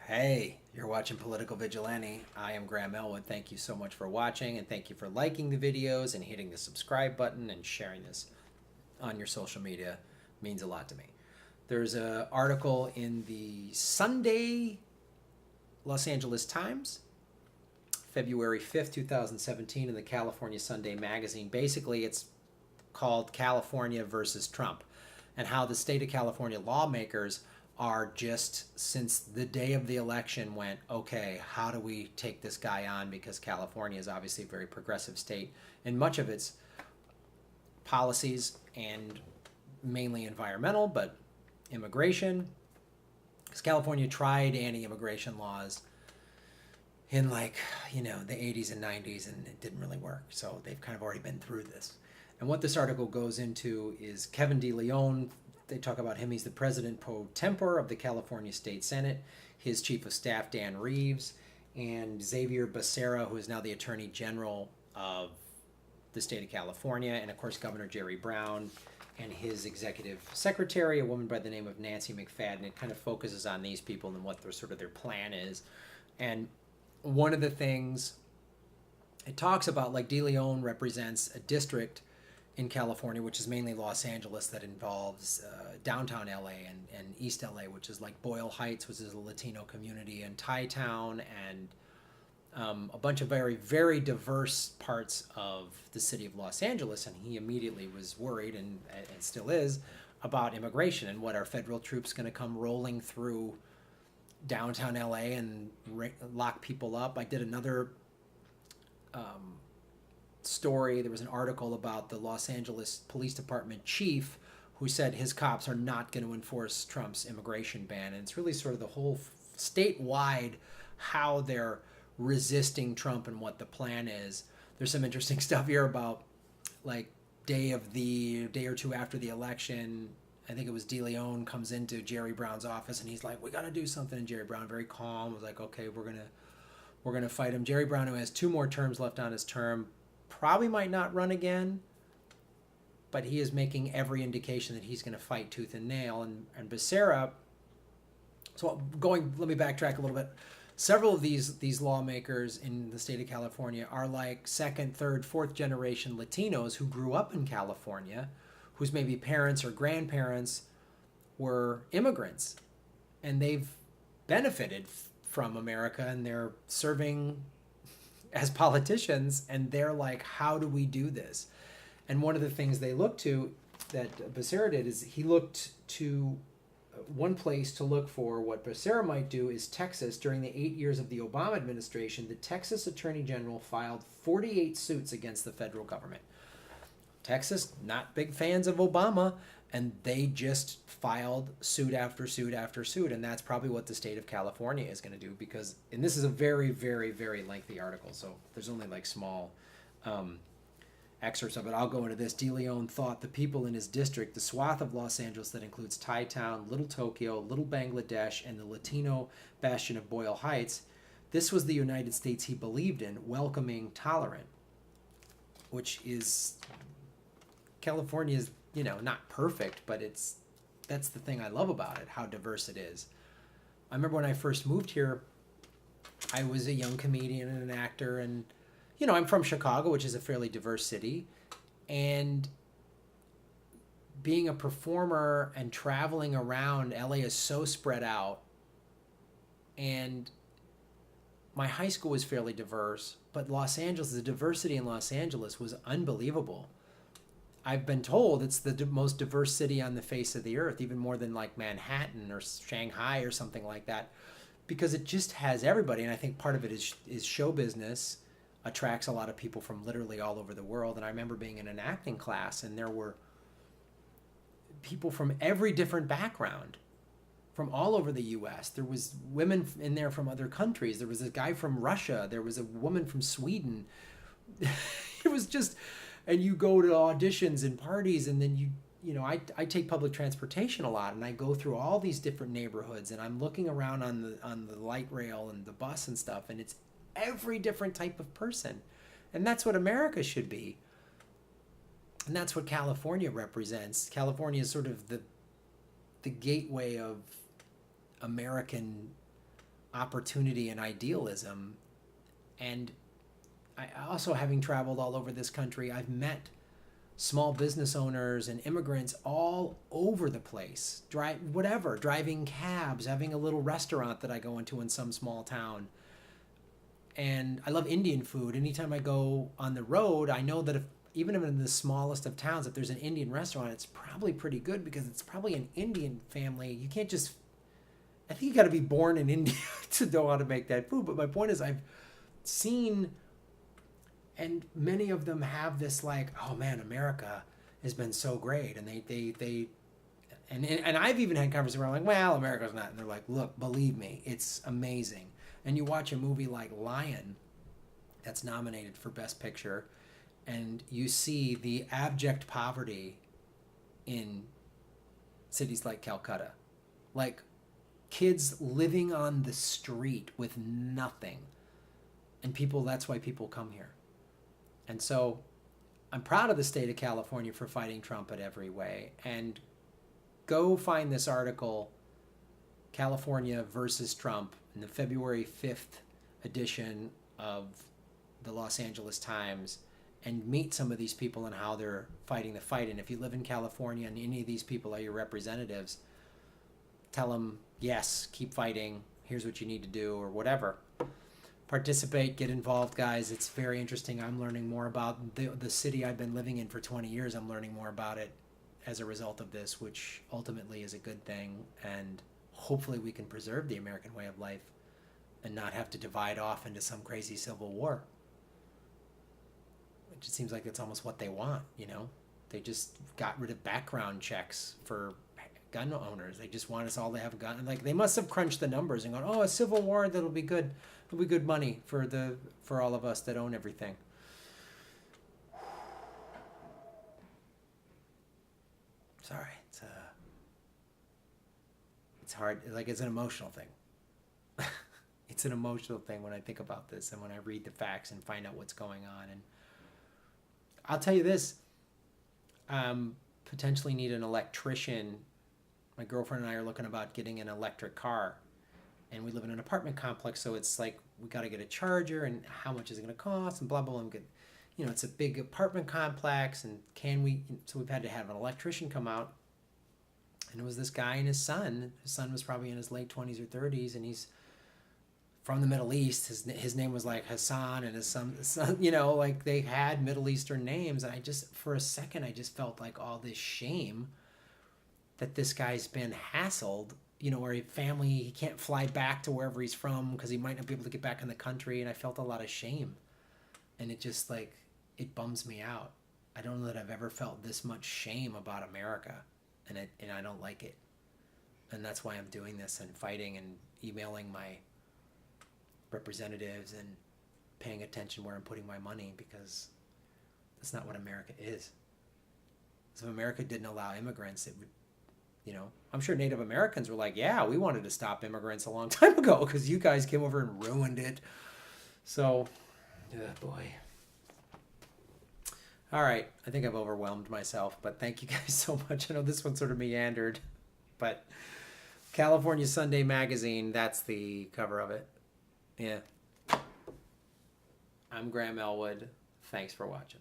Hey, you're watching Political Vigilante. I am Graham Elwood. Thank you so much for watching, and thank you for liking the videos and hitting the subscribe button and sharing this on your social media. It means a lot to me. There's an article in the Sunday Los Angeles Times, February 5th, 2017, in the California Sunday magazine. Basically, it's called California versus Trump, and how the state of California lawmakers are just, since the day of the election, went, okay, how do we take this guy on? Because California is obviously a very progressive state in much of its policies, and mainly environmental, but immigration. Because California tried anti-immigration laws in the 80s and 90s, and it didn't really work. So they've kind of already been through this. And what this article goes into is Kevin DeLeon. They talk about him. He's the president pro tempore of the California State Senate. His chief of staff, Dan Reeves, and Xavier Becerra, who is now the attorney general of the state of California, and of course Governor Jerry Brown and his executive secretary, a woman by the name of Nancy McFadden. It kind of focuses on these people and what their plan is. And one of the things it talks about, like, DeLeon represents a district in California, which is mainly Los Angeles, that involves downtown LA and East LA, which is like Boyle Heights, which is a Latino community, and Thai Town, and a bunch of very, very diverse parts of the city of Los Angeles. And he immediately was worried, and still is, about immigration and what are federal troops going to come rolling through downtown LA and lock people up. I did another story. There was an article about the Los Angeles Police Department chief who said his cops are not going to enforce Trump's immigration ban. And it's really sort of the whole statewide how they're resisting Trump and what the plan is. There's some interesting stuff here about, like, day or two after the election. I think it was DeLeon comes into Jerry Brown's office and he's like, we got to do something. And Jerry Brown, very calm, was like, okay, we're gonna fight him. Jerry Brown, who has 2 more terms left on his term, probably might not run again, but he is making every indication that he's going to fight tooth and nail. And Becerra, let me backtrack a little bit. Several of these lawmakers in the state of California are like second, third, fourth generation Latinos who grew up in California, whose maybe parents or grandparents were immigrants, and they've benefited from America, and they're serving as politicians, and they're like, how do we do this? And one of the things they look to, that Becerra did, is he looked to one place to look for what Becerra might do is Texas. During the 8 years of the Obama administration, the Texas Attorney General filed 48 suits against the federal government. Texas, not big fans of Obama, and they just filed suit after suit after suit. And that's probably what the state of California is going to do, because, and this is a very, very, very lengthy article, so there's only like small excerpts of it. I'll go into this. DeLeon thought the people in his district, the swath of Los Angeles that includes Thai Town, Little Tokyo, Little Bangladesh, and the Latino bastion of Boyle Heights, this was the United States he believed in, welcoming, tolerant, which is, California is, not perfect, but that's the thing I love about it, how diverse it is. I remember when I first moved here, I was a young comedian and an actor, and I'm from Chicago, which is a fairly diverse city, and being a performer and traveling around, LA is so spread out, and my high school was fairly diverse, but Los Angeles, the diversity in Los Angeles was unbelievable. I've been told it's the most diverse city on the face of the earth, even more than like Manhattan or Shanghai or something like that, because it just has everybody. And I think part of it is show business attracts a lot of people from literally all over the world. And I remember being in an acting class, and there were people from every different background from all over the U.S. There was women in there from other countries. There was a guy from Russia. There was a woman from Sweden. It was just... And you go to auditions and parties, and then I take public transportation a lot, and I go through all these different neighborhoods, and I'm looking around on the light rail and the bus and stuff, and it's every different type of person. And that's what America should be. And that's what California represents. California is sort of the gateway of American opportunity and idealism. And I also, having traveled all over this country, I've met small business owners and immigrants all over the place. Driving cabs, having a little restaurant that I go into in some small town. And I love Indian food. Anytime I go on the road, I know that even if in the smallest of towns, if there's an Indian restaurant, it's probably pretty good because it's probably an Indian family. You can't just, I think you got to be born in India to know how to make that food. But my point is, I've seen, and many of them have this like, oh man, America has been so great. And and I've even had conversations where I'm like, well, America's not. And they're like, look, believe me, it's amazing. And you watch a movie like Lion that's nominated for Best Picture, and you see the abject poverty in cities like Calcutta. Like kids living on the street with nothing. And that's why people come here. And so I'm proud of the state of California for fighting Trump in every way. And go find this article, California versus Trump, in the February 5th edition of the Los Angeles Times, and meet some of these people and how they're fighting the fight. And if you live in California and any of these people are your representatives, tell them, yes, keep fighting. Here's what you need to do, or whatever. Participate, get involved, guys. It's very interesting. I'm learning more about the city I've been living in for 20 years. I'm learning more about it as a result of this, which ultimately is a good thing. And hopefully we can preserve the American way of life and not have to divide off into some crazy civil war. It just seems like that's almost what they want, you know? They just got rid of background checks for gun owners. They just want us all to have a gun. Like, they must have crunched the numbers and gone, oh, a civil war, that'll be good. It'll be good money for all of us that own everything. Sorry, it's hard. Like, it's an emotional thing. It's an emotional thing when I think about this and when I read the facts and find out what's going on. And I'll tell you this, potentially need an electrician. My girlfriend and I are looking about getting an electric car, and we live in an apartment complex, so it's like we got to get a charger, and how much is it going to cost, and blah blah blah. And it's a big apartment complex, and so we've had to have an electrician come out. And it was this guy and his son. His son was probably in his late 20s or 30s, and he's from the Middle East. His name was like Hassan, and his son, like they had Middle Eastern names. And for a second, I just felt like all this shame that this guy's been hassled, or he can't fly back to wherever he's from because he might not be able to get back in the country. And I felt a lot of shame. And it just it bums me out. I don't know that I've ever felt this much shame about America. And I don't like it. And that's why I'm doing this and fighting and emailing my representatives and paying attention where I'm putting my money, because that's not what America is. So if America didn't allow immigrants, it would, I'm sure Native Americans were like, yeah, we wanted to stop immigrants a long time ago because you guys came over and ruined it. So, oh boy. All right, I think I've overwhelmed myself, but thank you guys so much. I know this one sort of meandered, but California Sunday Magazine, that's the cover of it. Yeah. I'm Graham Elwood. Thanks for watching.